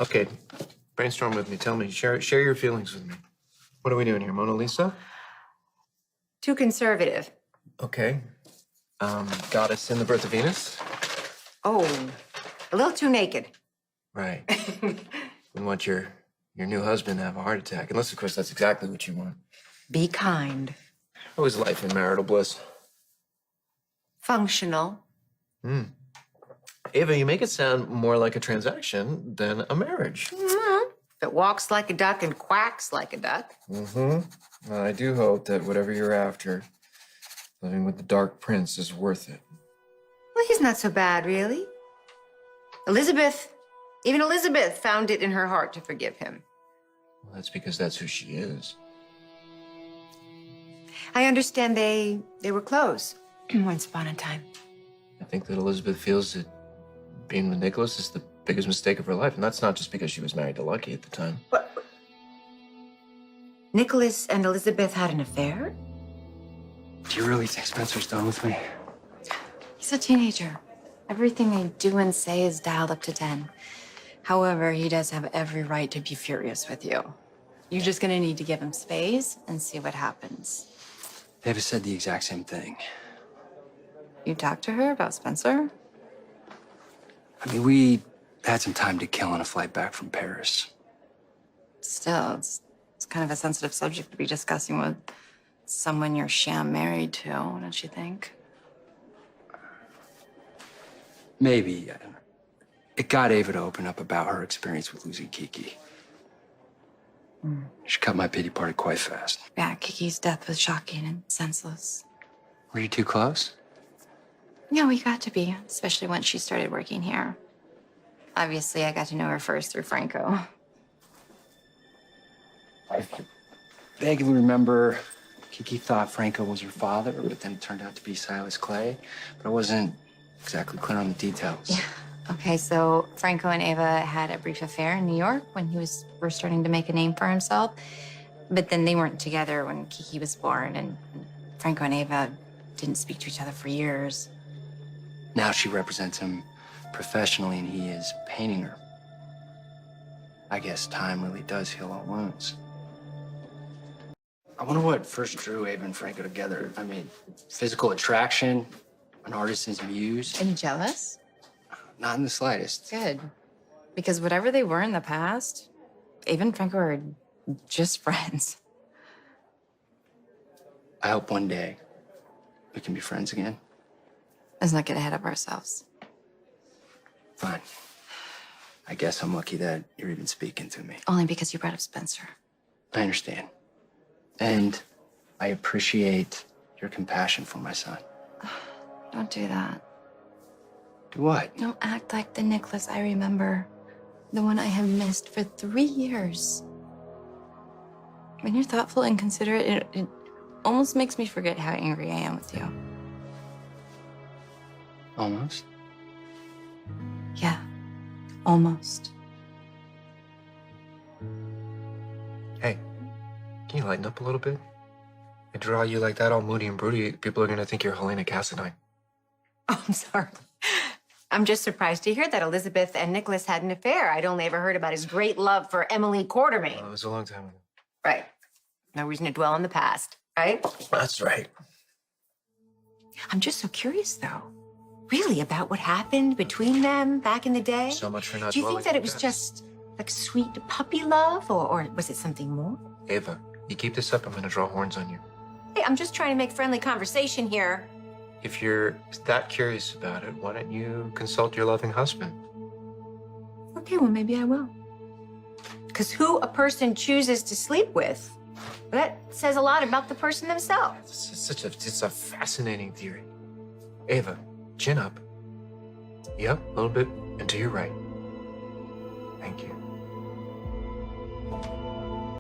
Okay, brainstorm with me. Tell me, share your feelings with me. What are we doing here, Mona Lisa? Too conservative. Okay. Goddess in the Birth of Venus? Oh, a little too naked. Right. We want your new husband to have a heart attack. Unless, of course, that's exactly what you want. Be kind. How is life in marital bliss? Functional. Ava, you make it sound more like a transaction than a marriage. If it walks like a duck and quacks like a duck. Well, I do hope that whatever you're after, living with the Dark Prince is worth it. Well, he's not so bad, really. Even Elizabeth found it in her heart to forgive him. Well, that's because that's who she is. I understand they were close once upon a time. I think that Elizabeth feels that being with Nikolas is the biggest mistake of her life, and that's not just because she was married to Lucky at the time. What? Nikolas and Elizabeth had an affair? Do you really think Spencer's done with me? He's a teenager. Everything they do and say is dialed up to 10. However, he does have every right to be furious with you. You're just gonna need to give him space and see what happens. Ava said the exact same thing. You talked to her about Spencer? I mean, we had some time to kill on a flight back from Paris. Still, it's kind of a sensitive subject to be discussing with someone you're sham married to, don't you think? Maybe. It got Ava to open up about her experience with losing Kiki. She cut my pity party quite fast. Yeah, Kiki's death was shocking and senseless. Were you too close? Yeah, we got to be, especially once she started working here. Obviously, I got to know her first through Franco. I vaguely remember Kiki thought Franco was her father, but then it turned out to be Silas Clay. But I wasn't exactly clear on the details. Yeah. Okay, so Franco and Ava had a brief affair in New York when he was first starting to make a name for himself. But then they weren't together when Kiki was born, and Franco and Ava didn't speak to each other for years. Now she represents him professionally, and he is painting her. I guess time really does heal all wounds. I wonder what first drew Ava and Franco together. I mean, physical attraction, an artist's muse. Are you jealous? Not in the slightest. Good. Because whatever they were in the past, Ava and Franco are just friends. I hope one day we can be friends again. Let's not get ahead of ourselves. Fine. I guess I'm lucky that you're even speaking to me. Only because you brought up Spencer. I understand. And I appreciate your compassion for my son. Don't do that. Do what? Don't act like the Nikolas I remember. The one I have missed for 3 years. When you're thoughtful and considerate, it almost makes me forget how angry I am with you. Almost. Yeah, almost. Hey, can you lighten up a little bit? I draw you like that, all moody and broody. People are gonna think you're Helena Cassadine. Oh, I'm sorry. I'm just surprised to hear that Elizabeth and Nikolas had an affair. I'd only ever heard about his great love for Emily Quartermain. Well, it was a long time ago. Right. No reason to dwell on the past, right? That's right. I'm just so curious, though. Really, about what happened between them back in the day? So much for not Do you think dwelling that on it was the just like sweet puppy love, or was it something more? past. Ava, you keep this up, I'm gonna draw horns on you. Hey, I'm just trying to make friendly conversation here. If you're that curious about it, why don't you consult your loving husband? Okay, well, maybe I will. Because who a person chooses to sleep with, that says a lot about the person themselves. It's a fascinating theory. Ava, chin up. Yep, a little bit, and to your right. Thank you.